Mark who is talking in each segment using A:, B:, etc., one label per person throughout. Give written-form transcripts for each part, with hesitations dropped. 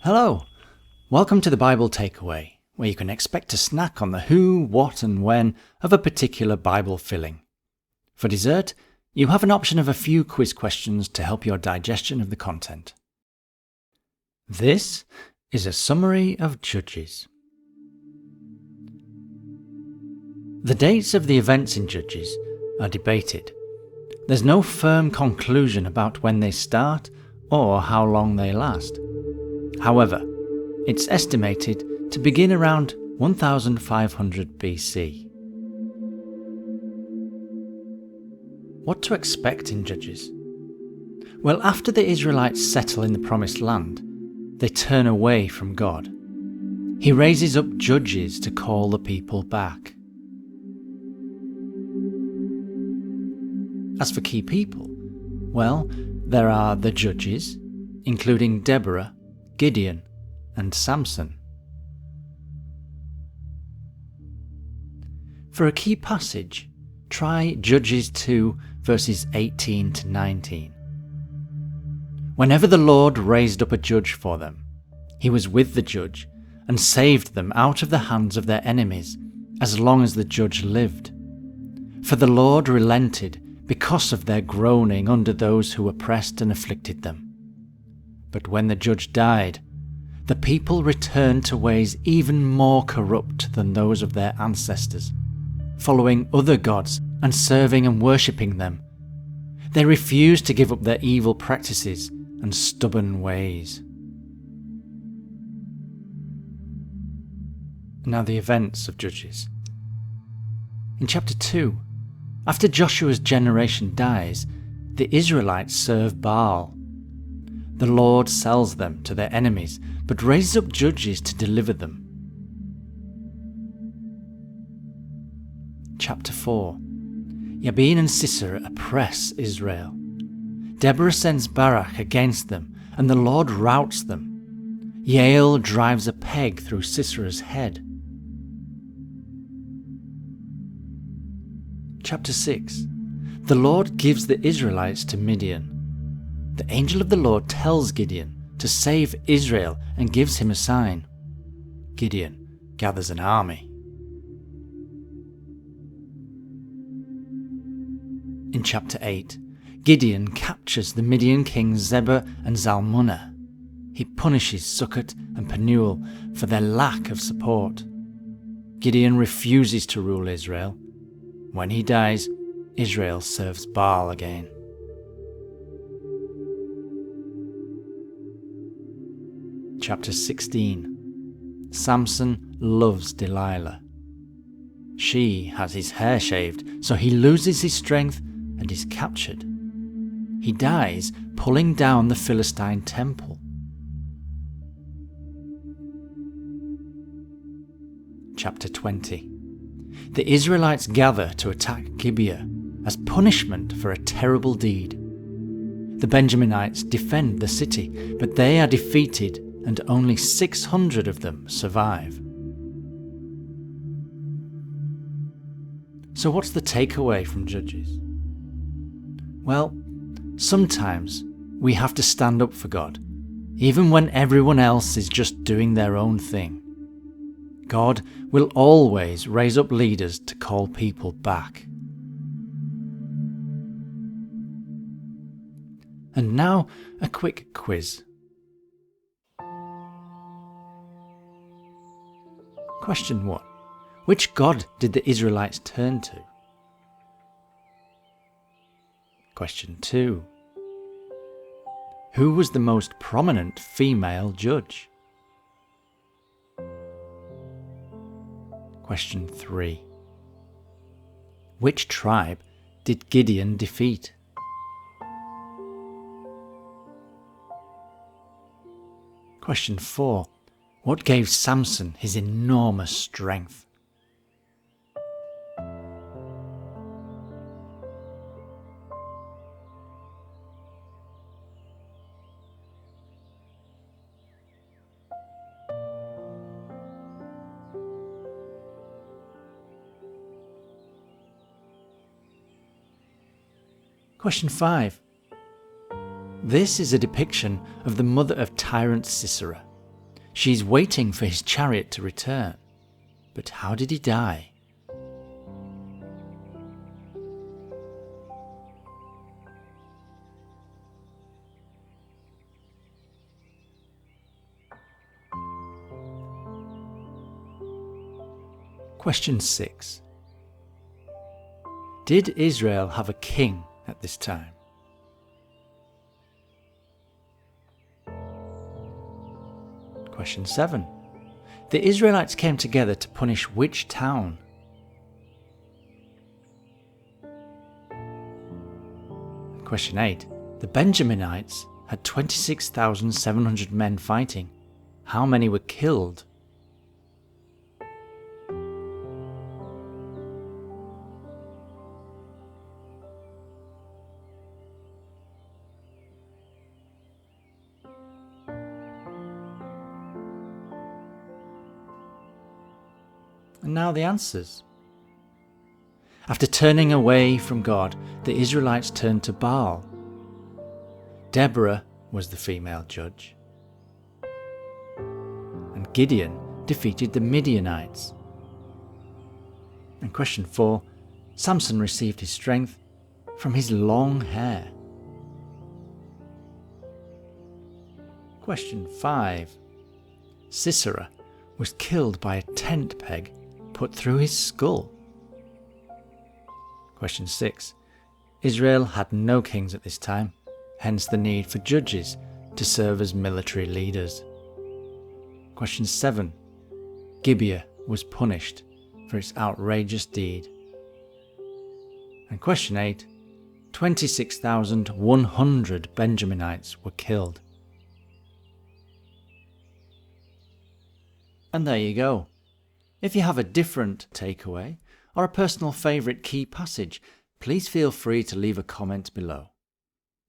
A: Hello, welcome to the Bible Takeaway, where you can expect to snack on the who, what and when of a particular Bible filling. For dessert, you have an option of a few quiz questions to help your digestion of the content. This is a summary of Judges. The dates of the events in Judges are debated. There's no firm conclusion about when they start or how long they last. However, it's estimated to begin around 1500 BC. What to expect in Judges? Well, after the Israelites settle in the Promised Land, they turn away from God. He raises up judges to call the people back. As for key people, well, there are the judges, including Deborah, Gideon, and Samson. For a key passage, try Judges 2 verses 18 to 19. Whenever the Lord raised up a judge for them, he was with the judge and saved them out of the hands of their enemies as long as the judge lived. For the Lord relented because of their groaning under those who oppressed and afflicted them. But when the judge died, the people returned to ways even more corrupt than those of their ancestors, following other gods and serving and worshipping them. They refused to give up their evil practices and stubborn ways. Now the events of Judges. In chapter 2, after Joshua's generation dies, the Israelites serve Baal. The Lord sells them to their enemies, but raises up judges to deliver them. Chapter 4. Jabin and Sisera oppress Israel. Deborah sends Barak against them, and the Lord routs them. Jael drives a peg through Sisera's head. Chapter 6. The Lord gives the Israelites to Midian. The angel of the Lord tells Gideon to save Israel and gives him a sign. Gideon gathers an army. In chapter 8, Gideon captures the Midian kings Zebah and Zalmunna. He punishes Sukkot and Penuel for their lack of support. Gideon refuses to rule Israel. When he dies, Israel serves Baal again. Chapter 16. Samson loves Delilah. She has his hair shaved, so he loses his strength and is captured. He dies pulling down the Philistine temple. Chapter 20. The Israelites gather to attack Gibeah as punishment for a terrible deed. The Benjaminites defend the city, but they are defeated and only 600 of them survive. So what's the takeaway from Judges? Well, sometimes we have to stand up for God, even when everyone else is just doing their own thing. God will always raise up leaders to call people back. And now, a quick quiz. Question 1. Which god did the Israelites turn to? Question 2. Who was the most prominent female judge? Question 3. Which tribe did Gideon defeat? Question 4. What gave Samson his enormous strength? Question 5. This is a depiction of the mother of tyrant Sisera. She's waiting for his chariot to return. But how did he die? Question 6. Did Israel have a king at this time? Question 7. The Israelites came together to punish which town? Question 8. The Benjaminites had 26,700 men fighting. How many were killed? And now the answers. After turning away from God, the Israelites turned to Baal. Deborah was the female judge. And Gideon defeated the Midianites. And question 4. Samson received his strength from his long hair. Question 5. Sisera was killed by a tent peg put through his skull. Question 6. Israel had no kings at this time, hence the need for judges to serve as military leaders. Question 7. Gibeah was punished for its outrageous deed. And question 8. 26,100 Benjaminites were killed. And there you go. If you have a different takeaway or a personal favourite key passage, please feel free to leave a comment below.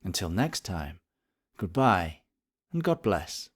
A: Until next time, goodbye and God bless.